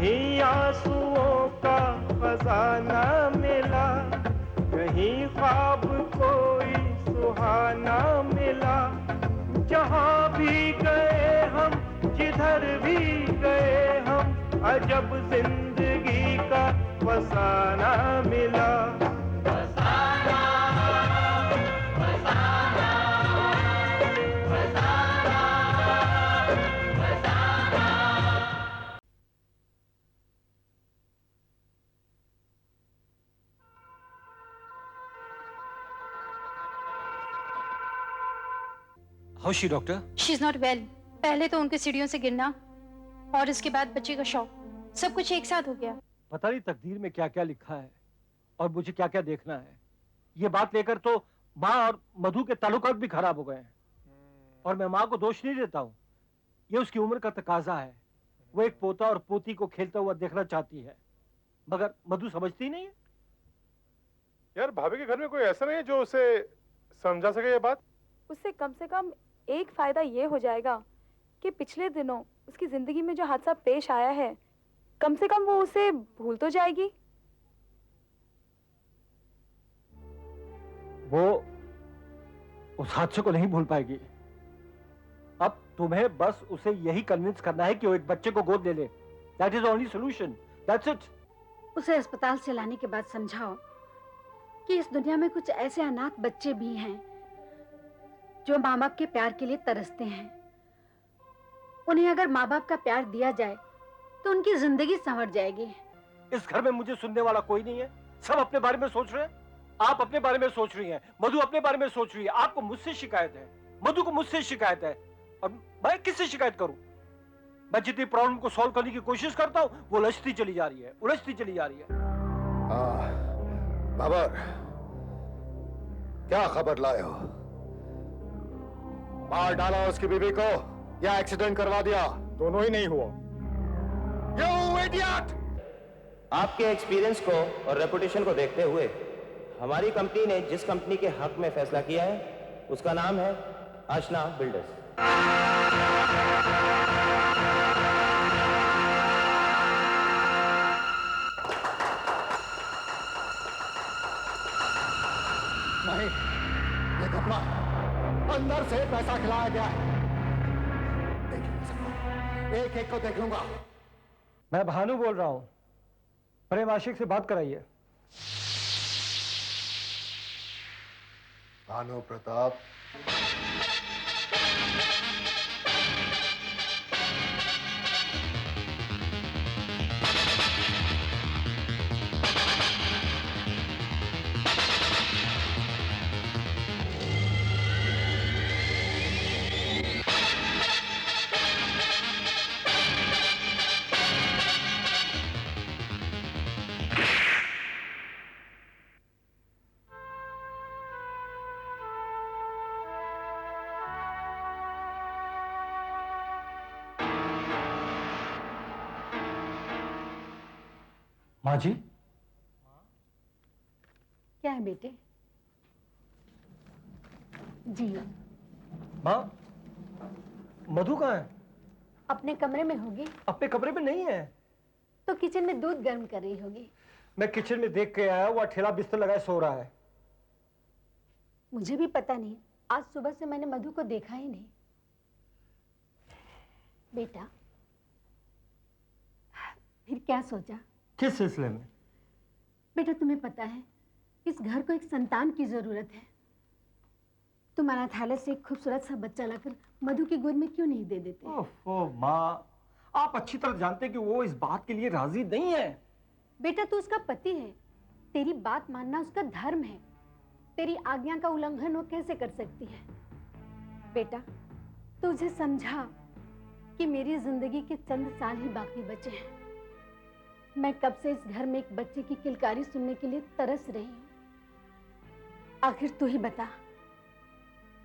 कहीं आंसुओं का खजाना मिला, कहीं ख्वाब कोई सुहाना मिला। जहाँ भी गए हम, जिधर भी गए हम, अजब जिंदगी का फसाना मिला। फसाना, फसाना, फसाना, फसाना। How is she, doctor? She's not well. पहले तो उनके सीढ़ियों से गिरना और इसके बाद बच्चे का शौक, सब कुछ एक साथ हो गया। पता नहीं तकदीर में क्या क्या लिखा है और मुझे क्या क्या देखना है। ये बात लेकर तो माँ और मधु के ताल्लुकात भी खराब हो गए हैं। और मैं माँ को दोष नहीं देता हूँ, ये उसकी उम्र का तकाजा है। वो एक पोता और पोती को खेलता हुआ देखना चाहती है, मगर मधु समझती नहीं है। यार भाभी के घर में कोई ऐसा नहीं है जो उसे समझा सके ये बात? उससे कम से कम एक फायदा ये हो जाएगा कि पिछले दिनों उसकी जिंदगी में जो हादसा पेश आया है, कम से कम वो उसे भूल तो जाएगी। वो उस हादसे को नहीं भूल पाएगी। अब तुम्हें बस उसे यही कन्विंस करना है कि वो एक बच्चे को गोद ले ले। That is the only solution. That's it. उसे अस्पताल से लाने के बाद समझाओ कि इस दुनिया में कुछ ऐसे अनाथ बच्चे भी हैं जो माँ बाप के प्यार के लिए तरसते हैं। उन्हें अगर माँ बाप का प्यार दिया जाए तो उनकी जिंदगी संवर जाएगी। इस घर में मुझे सुनने वाला कोई नहीं है, सब अपने बारे में सोच रहे हैं। आप अपने बारे में सोच रही हैं, मधु अपने बारे में सोच रही है। आपको मुझसे शिकायत है, मधु को मुझसे शिकायत है, और मैं किससे शिकायत करूं? मैं जितनी प्रॉब्लम को सॉल्व करने की कोशिश करता हूं, वो उलझती चली जा रही है, उलझती चली जा रही है। बाबर, क्या खबर लाए हो? मार डाला उसकी बीवी को या एक्सीडेंट करवा दिया? दोनों ही नहीं हुआ। You idiot! आपके एक्सपीरियंस को और रेपुटेशन को देखते हुए हमारी कंपनी ने जिस कंपनी के हक में फैसला किया है उसका नाम है आशना बिल्डर्स। नहीं, ये कपड़ा अंदर से पैसा खिलाया गया है। देख नहीं सकता, एक एक को देख लूंगा। मैं भानु बोल रहा हूं, प्रेम आशिक से बात कराइए। भानु प्रताप, माँ जी। क्या है बेटे? जी माँ, मधु कहाँ है? अपने कमरे में होगी। अपने कमरे में नहीं है तो किचन में दूध गर्म कर रही होगी। मैं किचन में देख के आया, वो अठेला बिस्तर लगाए सो रहा है। मुझे भी पता नहीं, आज सुबह से मैंने मधु को देखा ही नहीं। बेटा, फिर क्या सोचा? किस सिलसिले में? बेटा, तुम्हें पता है इस घर को एक संतान की जरूरत है। तुम अनाथालय से एक खूबसूरत सा बच्चा लाकर मधु की गोद में क्यों नहीं दे देते? ओह माँ, आप अच्छी तरह जानते हैं कि वो इस बात के लिए राजी नहीं है। बेटा, तू उसका पति है, तेरी बात मानना उसका धर्म है। तेरी आज्ञा का उल्लंघन वो कैसे कर सकती है? बेटा, तुझे समझा कि मेरी जिंदगी के चंद साल ही बाकी बचे हैं। मैं कब से इस घर में एक बच्चे की किलकारी सुनने के लिए तरस रही हूं। आखिर तू ही बता,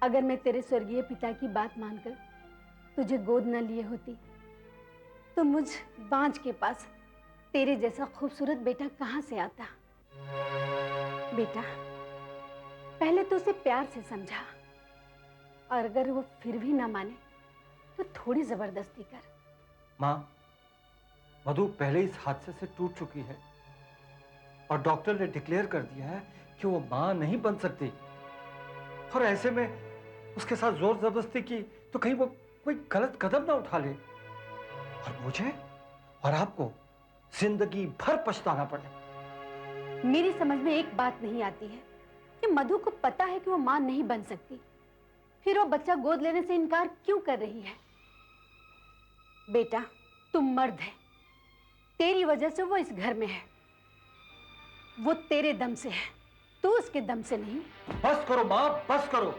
अगर मैं तेरे स्वर्गीय पिता की बात मानकर तुझे गोद न लिए होती तो मुझ बांझ के पास तेरे जैसा खूबसूरत बेटा कहां से आता? बेटा, पहले तो उसे प्यार से समझा, और अगर वो फिर भी ना माने तो थोड़ी जबरदस्ती कर। माँ, मधु पहले इस हादसे से टूट चुकी है और डॉक्टर ने डिक्लेयर कर दिया है कि वो मां नहीं बन सकती। और ऐसे में उसके साथ जोर जबरदस्ती की तो कहीं वो कोई गलत कदम ना उठा ले और मुझे और आपको जिंदगी भर पछताना पड़े। मेरी समझ में एक बात नहीं आती है कि मधु को पता है कि वो मां नहीं बन सकती, फिर वो बच्चा गोद लेने से इनकार क्यों कर रही है? बेटा, तुम मर्द है, तेरी वजह से वो इस घर में है। वो तेरे दम से है, तू उसके दम से नहीं। बस करो मां, बस करो।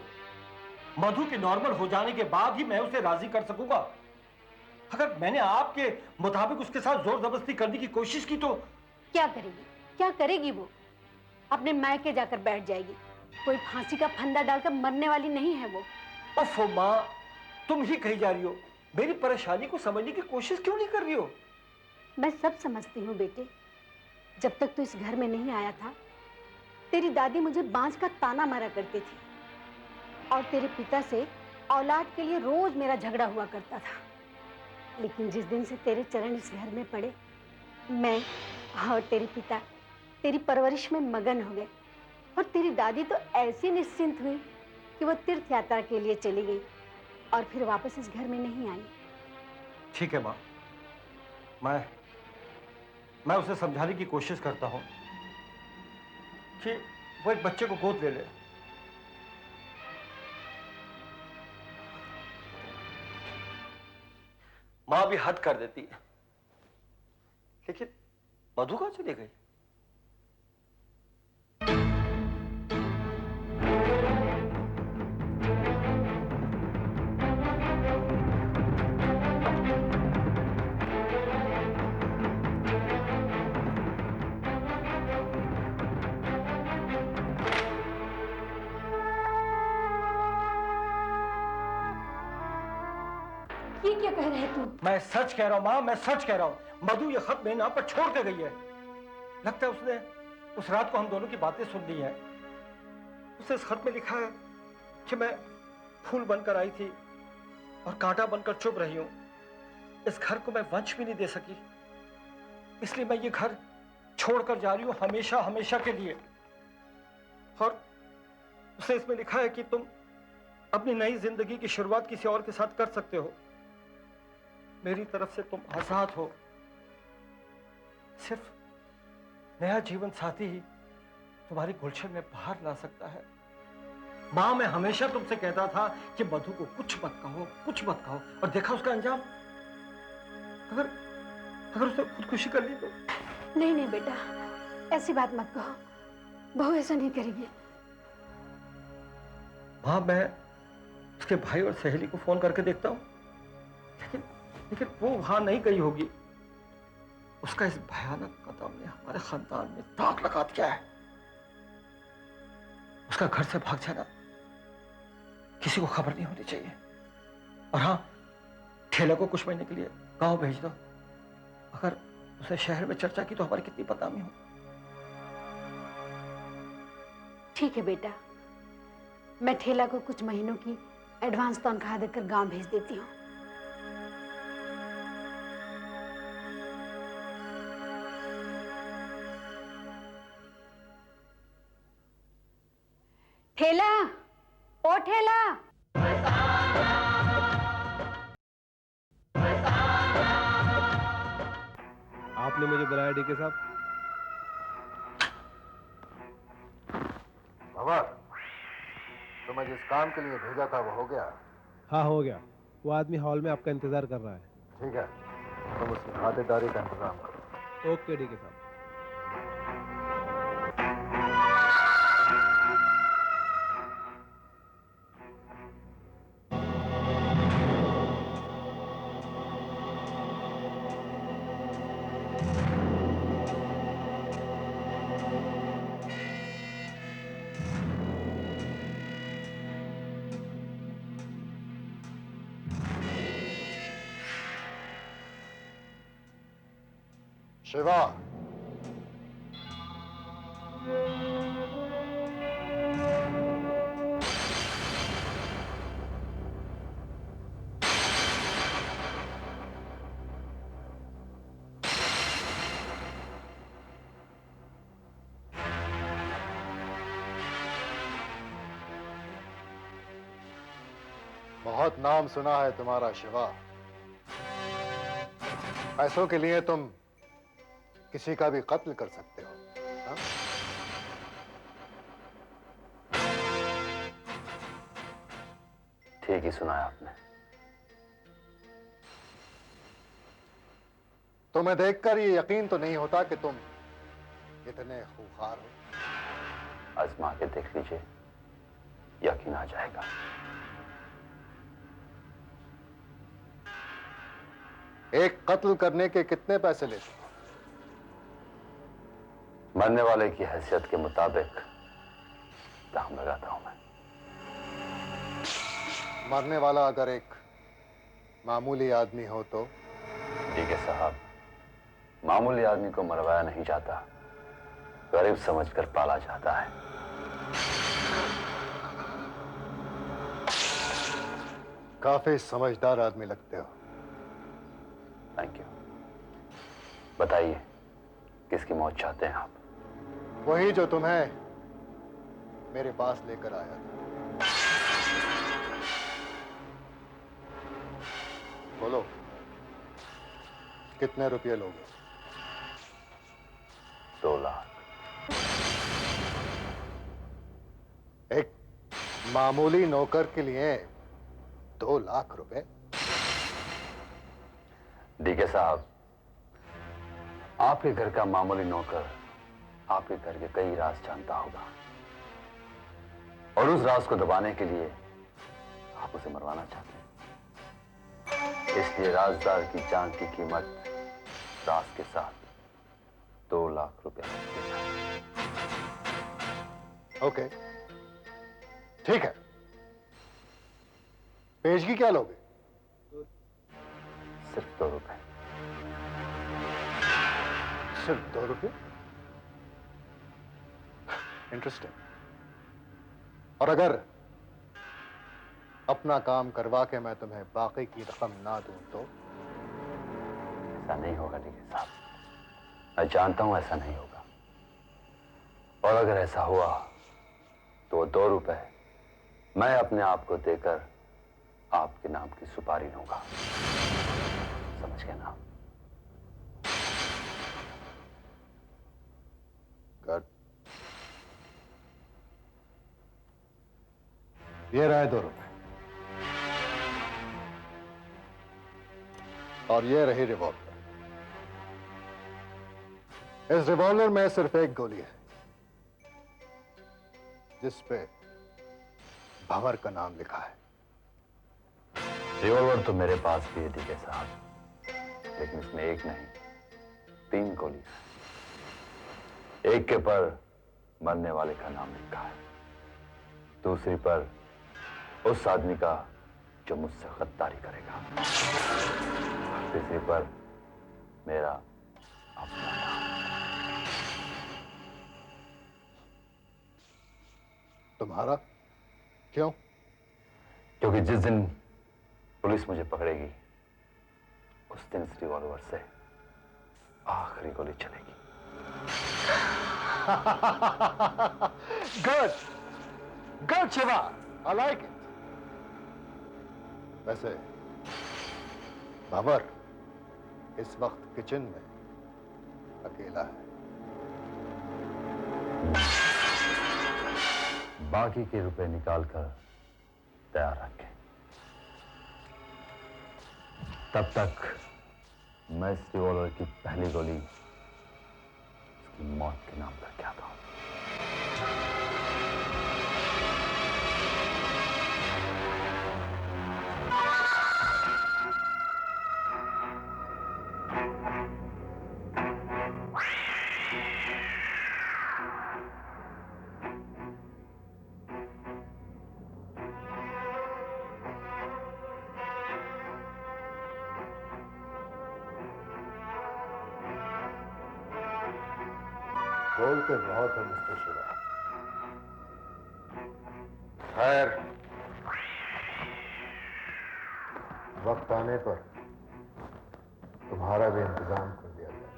मधु के नॉर्मल हो जाने के बाद ही मैं उसे राजी कर सकूंगा। अगर मैंने आपके मुताबिक उसके साथ जोर जबरदस्ती करने की कोशिश की तो क्या करेगी, क्या करेगी? वो अपने मायके जाकर बैठ जाएगी। कोई फांसी का फंदा डालकर मरने वाली नहीं है वो। ओफो मां, तुम ही कही जा रही हो। मेरी परेशानी को समझने की कोशिश क्यों नहीं कर रही हो? मैं सब समझती हूँ बेटे। जब तक तू इस घर में नहीं आया था, तेरी दादी मुझे बांझ का ताना मारा करती थी और तेरे पिता से औलाद के लिए रोज मेरा झगड़ा हुआ करता था। लेकिन जिस दिन से तेरे चरण इस घर में पड़े, मैं और तेरे पिता तेरी परवरिश में मगन हो गए और तेरी दादी तो ऐसी निश्चिंत हुई कि वो तीर्थ यात्रा के लिए चली गई और फिर वापस इस घर में नहीं आई। ठीक है मां, मैं उसे समझाने की कोशिश करता हूं कि वो एक बच्चे को गोद ले ले। मां भी हद कर देती है, लेकिन मधु कहां चली गई? ये क्या कह रहे तू? मैं सच कह रहा हूं मां, मैं सच कह रहा हूं। मधु ये खत मेरे नाम पर छोड़ के गई है। लगता है उसने उस रात को हम दोनों की बातें सुन ली हैं। उसने इस खत में लिखा है कि मैं फूल बनकर आई थी और कांटा बनकर चुभ रही हूं। इस घर को मैं वंश भी नहीं दे सकी, इसलिए मैं ये घर छोड़कर जा रही हूं हमेशा हमेशा के लिए। और उसने इसमें लिखा है कि तुम अपनी नई जिंदगी की शुरुआत किसी और के साथ कर सकते हो। मेरी तरफ से तुम आजाद हो। सिर्फ नया जीवन साथी ही तुम्हारी गुलशन में बाहर ला सकता है। मां, मैं हमेशा तुमसे कहता था कि मधु को कुछ मत कहो, कुछ मत कहो, और देखा उसका अंजाम। अगर उसने खुदकुशी कर ली तो? नहीं नहीं बेटा, ऐसी बात मत कहो। बहू ऐसा नहीं करेगी। मां, मैं उसके भाई और सहेली को फोन करके देखता हूं, लेकिन वो वहां नहीं गई होगी। उसका इस भयानक कदम ने हमारे खानदान में दाग लगा दिया है। उसका घर से भाग जाना किसी को खबर नहीं होनी चाहिए। और हाँ, ठेला को कुछ महीने के लिए गांव भेज दो। अगर उसे शहर में चर्चा की तो हमारी कितनी बदनामी हो। ठीक है बेटा, मैं ठेला को कुछ महीनों की एडवांस तनख्वाह देकर गांव भेज देती हूँ। ठेला, ओ ठेला। आपने मुझे बुलाया डीके साहब? भंवर, तुम्हें जिस काम के लिए भेजा था वो हो गया? हाँ, हो गया। वो आदमी हॉल में आपका इंतजार कर रहा है। ठीक है, तुम उसकी खातिरदारी का इंतजाम करो। ओके डीके साहब। शिवा, बहुत नाम सुना है तुम्हारा शिवा। पैसों के लिए तुम किसी का भी कत्ल कर सकते हो, हा? ठीक ही सुना है आपने। तुम्हें देखकर ये यकीन तो नहीं होता कि तुम इतने खूंखार हो। आजमा के देख लीजिए, यकीन आ जाएगा। एक कत्ल करने के कितने पैसे लेते हो? मरने वाले की हैसियत के मुताबिक दाम लगाता हूं मैं। मरने वाला अगर एक मामूली आदमी हो तो? ठीक है साहब, मामूली आदमी को मरवाया नहीं जाता, गरीब समझकर पाला जाता है। काफी समझदार आदमी लगते हो। Thank you. बताइए, किसकी मौत चाहते हैं आप? वही जो तुम्हें मेरे पास लेकर आया था। बोलो, कितने रुपये लोगे? 2 लाख। एक मामूली नौकर के लिए 2 लाख रुपए? डीके साहब, आपके घर का मामूली नौकर आपके घर के कई राज जानता होगा, और उस राज को दबाने के लिए आप उसे मरवाना चाहते हैं। इसलिए राजदार की जान की कीमत राज के साथ 2 लाख रुपए देना। ओके, ठीक है। पेशगी क्या लोगे? सिर्फ 2 रुपए। सिर्फ 2 रुपये? इंटरेस्टिंग। और अगर अपना काम करवा के मैं तुम्हें बाकी की रकम ना दूं तो? ऐसा नहीं होगा डीके साहब, मैं जानता हूं ऐसा नहीं होगा। और अगर ऐसा हुआ तो वो 2 रुपए मैं अपने आप को देकर आपके नाम की सुपारी लूंगा। समझ गए ना? गुड। ये रहे 2 रुपए, और ये रही रिवॉल्वर। इस रिवॉल्वर में सिर्फ एक गोली है जिस पे भंवर का नाम लिखा है। रिवॉल्वर तो मेरे पास भी है डीके साहब, लेकिन इसमें एक नहीं 3 गोली है। एक के पर मरने वाले का नाम लिखा है, दूसरी पर उस आदमी का जो मुझसे गद्दारी करेगा, तीसरी पर मेरा अपना नाम। तुम्हारा? क्यों? क्योंकि जिस दिन पुलिस मुझे पकड़ेगी उस दिन इस रिवॉल्वर से आखिरी गोली चलेगी। Good, good Shiva, I like it. वैसे भंवर इस वक्त किचन में अकेला है। बाकी के रुपए निकालकर तैयार रखें। तब तक मैं इस रिवॉल्वर की पहली गोली उसकी मौत के नाम पर क्या था। बोलते बहुत है मिस्टर शिवा। खैर, वक्त आने पर तुम्हारा भी इंतजाम कर दिया जाए।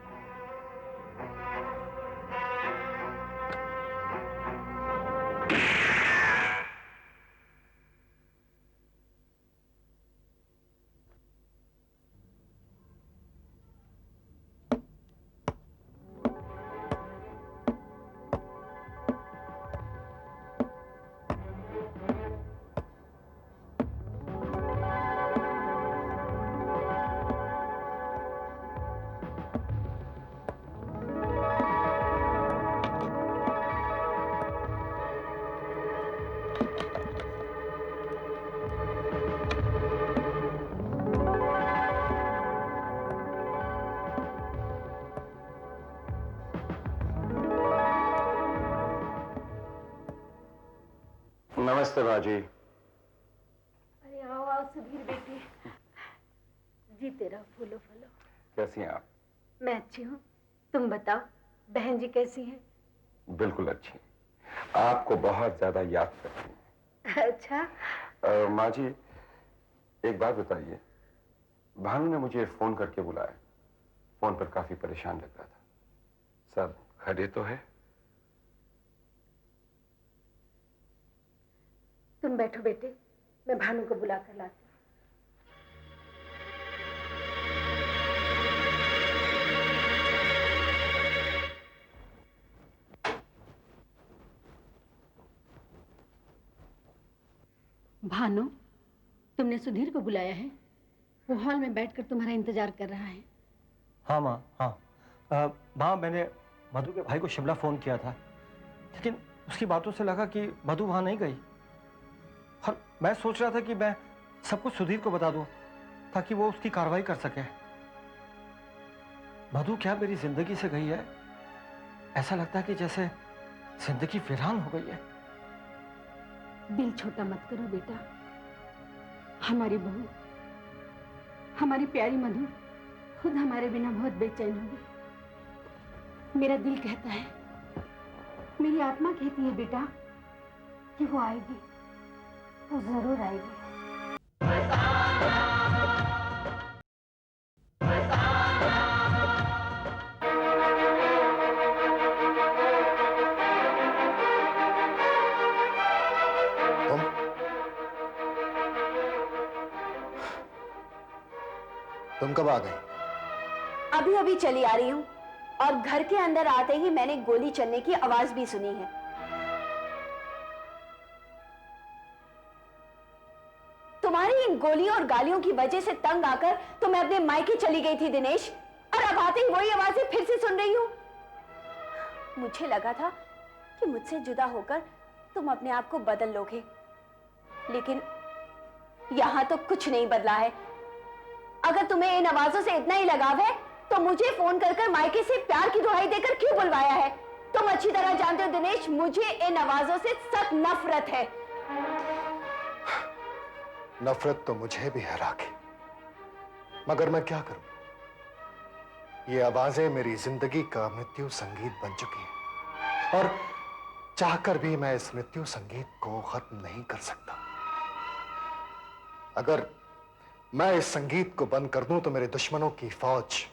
नमस्ते बाजी। अरे आओ आओ सुधीर बेटे, जीते रहो फूलो फलो। कैसी हैं आप? मैं अच्छी हूँ, तुम बताओ बहन जी कैसी हैं? बिल्कुल अच्छी। आपको बहुत ज्यादा याद करती हैं। अच्छा। माँ जी, एक बात बताइए, भानु ने मुझे फोन करके बुलाया, फोन पर काफी परेशान लग रहा था। सब खैरियत तो है? तुम बैठो बेटे, मैं भानु को बुला कर लाती हूँ। भानु, तुमने सुधीर को बुलाया है? वो हॉल में बैठकर तुम्हारा इंतजार कर रहा है। हाँ माँ, हाँ। माँ, मैंने मधु के भाई को शिमला फोन किया था, लेकिन उसकी बातों से लगा कि मधु वहां नहीं गई। और मैं सोच रहा था कि मैं सब कुछ सुधीर को बता दूं, ताकि वो उसकी कार्रवाई कर सके। मधु क्या मेरी जिंदगी से गई है? ऐसा लगता है कि जैसे जिंदगी वीरान हो गई है। दिल छोटा मत करो बेटा, हमारी बहू, हमारी प्यारी मधु खुद हमारे बिना बहुत बेचैन होगी। मेरा दिल कहता है, मेरी आत्मा कहती है बेटा कि वो आएगी, वो जरूर आएगी। तुम कब आ गई? अभी अभी चली आ रही हूं, और घर के अंदर आते ही मैंने गोली चलने की आवाज भी सुनी है। तुम्हारी इन गोलियों और गालियों की वजह से तंग आकर तो मैं अपने मायके चली गई थी दिनेश, और अब आते ही वही आवाजें फिर से सुन रही हूं। मुझे लगा था कि मुझसे जुदा होकर तुम अपने आप को बदल लोगे, लेकिन यहां तो कुछ नहीं बदला है। अगर तुम्हें इन आवाजों से इतना ही लगाव है तो मुझे फोन कर मायके से प्यार की दुहाई देकर क्यों बुलवाया है? तुम अच्छी तरह जानते हो दिनेश, मुझे इन आवाजों से सख्त नफरत है। नफरत तो मुझे भी है राखी, मगर मैं क्या करूं? ये आवाजें मेरी जिंदगी का मृत्यु संगीत बन चुकी हैं, और चाहकर भी मैं इस मृत्यु संगीत को खत्म नहीं कर सकता। अगर मैं इस संगीत को बंद कर दूं तो मेरे दुश्मनों की फौज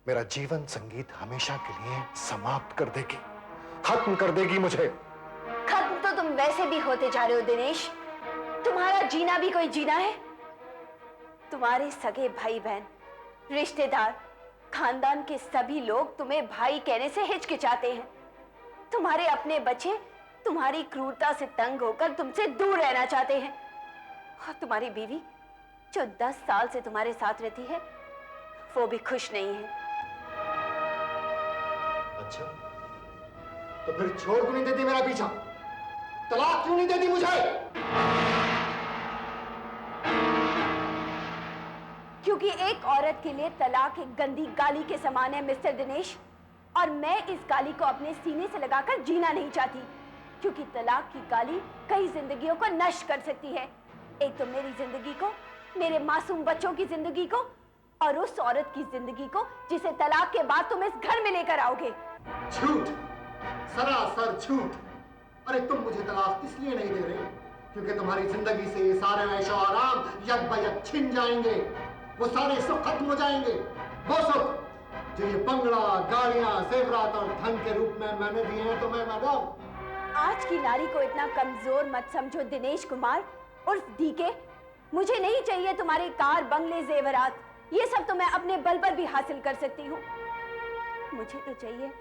मेरा जीवन संगीत हमेशा के लिए समाप्त कर देगी, खत्म कर देगी मुझे। खत्म तो तुम वैसे भी होते जा रहे हो दिनेश, तुम्हारा जीना भी कोई जीना है? तुम्हारे सगे भाई बहन, रिश्तेदार, खानदान के सभी लोग तुम्हें भाई कहने से हिचकिचाते हैं। तुम्हारे अपने बच्चे तुम्हारी क्रूरता से तंग होकर तुमसे दूर रहना चाहते हैं, और तुम्हारी बीवी जो 10 साल से तुम्हारे साथ रहती है वो भी खुश नहीं है। अच्छा, तो फिर छोड़ क्यों नहीं देती मेरा पीछा? तलाक क्यों नहीं देती मुझे? क्योंकि एक औरत के लिए तलाक एक गंदी गाली के समान है मिस्टर दिनेश, और मैं इस गाली को अपने सीने से लगाकर जीना नहीं चाहती, क्योंकि तलाक की गाली कई जिंदगियों को नष्ट कर सकती है। एक तो मेरी जिंदगी को, मेरे मासूम बच्चों की जिंदगी को, और उस औरत की जिंदगी को जिसे तलाक के बाद तुम इस घर में लेकर आओगे। झूठ, सरासर झूठ। अरे तुम मुझे तलाक इसलिए नहीं दे रहे क्योंकि तुम्हारी जिंदगी से ये सारे ऐशो आराम यक बयक छिन जाएंगे, वो सारे सुख खत्म हो जाएंगे। वो सुख जो ये बंगला, गाड़ियां, जेवरात और धन के रूप में मैंने दिए हैं तुम्हें मैडम। आज की नारी को इतना कमजोर मत समझो दिनेश कुमार उर्फ डीके। मुझे नहीं चाहिए तुम्हारे कार, बंगले, जेवरात, ये सब तो मैं अपने बल पर भी हासिल कर सकती हूँ। मुझे तो चाहिए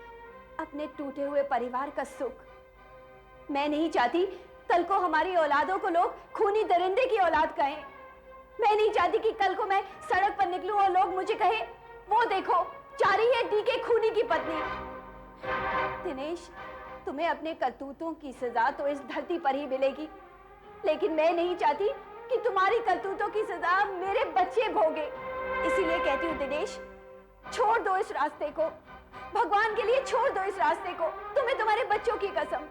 अपने टूटे हुए परिवार का सुख। मैं नहीं चाहती कल को हमारी औलादों को लोग खूनी दरिंदे की औलाद कहें। मैं नहीं चाहती कि कल को मैं सड़क पर निकलूं और लोग मुझे कहें, वो देखो जा रही है डीके खूनी की पत्नी। दिनेश, तुम्हें अपने करतूतों की सजा तो इस धरती पर ही मिलेगी, लेकिन मैं नहीं चाहती कि तुम्हारी करतूतों की सजा मेरे बच्चे भोगे। इसीलिए कहती हूँ दिनेश, छोड़ दो इस रास्ते को, भगवान के लिए छोड़ दो इस रास्ते को, तुम्हें तुम्हारे बच्चों की कसम।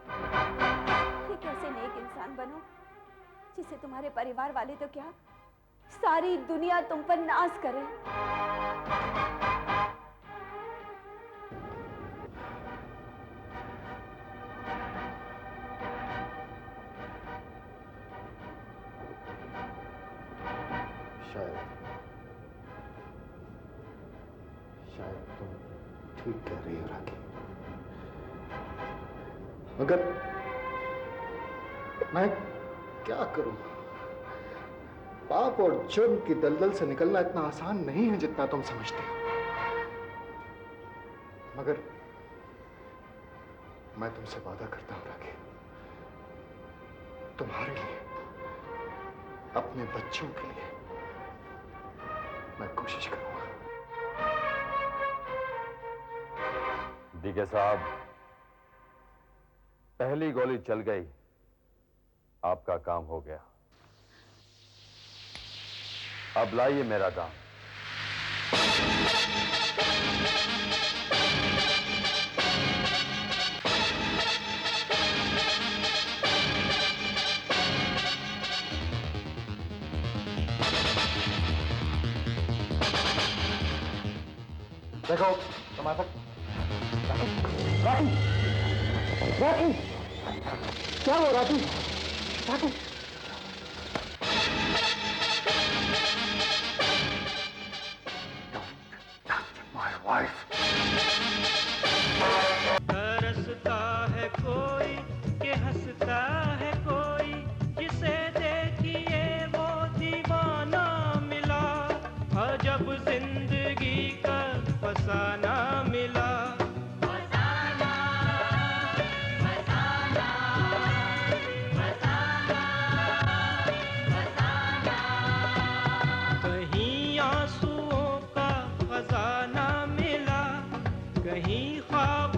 ये कैसे नेक इंसान बनो जिसे तुम्हारे परिवार वाले तो क्या, सारी दुनिया तुम पर नाज करे। शायद तुम ठीक कह रही हो राखी, मगर मैं क्या करूं? पाप और जुर्म की दलदल से निकलना इतना आसान नहीं है जितना तुम समझते हो। मगर मैं तुमसे वादा करता हूं राखी, तुम्हारे लिए, अपने बच्चों के लिए मैं कोशिश करूंगा। डीके साहब, पहली गोली चल गई, आपका काम हो गया। अब लाइए मेरा दाम। देखो तुम्हारा राखी, राखी, क्या हुआ राखी? राखी, तरसता है कोई कि हंसता है कोई, जिसे देखिए वो दीवाना मिला। अजब जिंदगी का फसाना मिला। फसाना, फसाना, फसाना, फसाना। कहीं आंसुओं का खजाना मिला, कहीं ख्वाब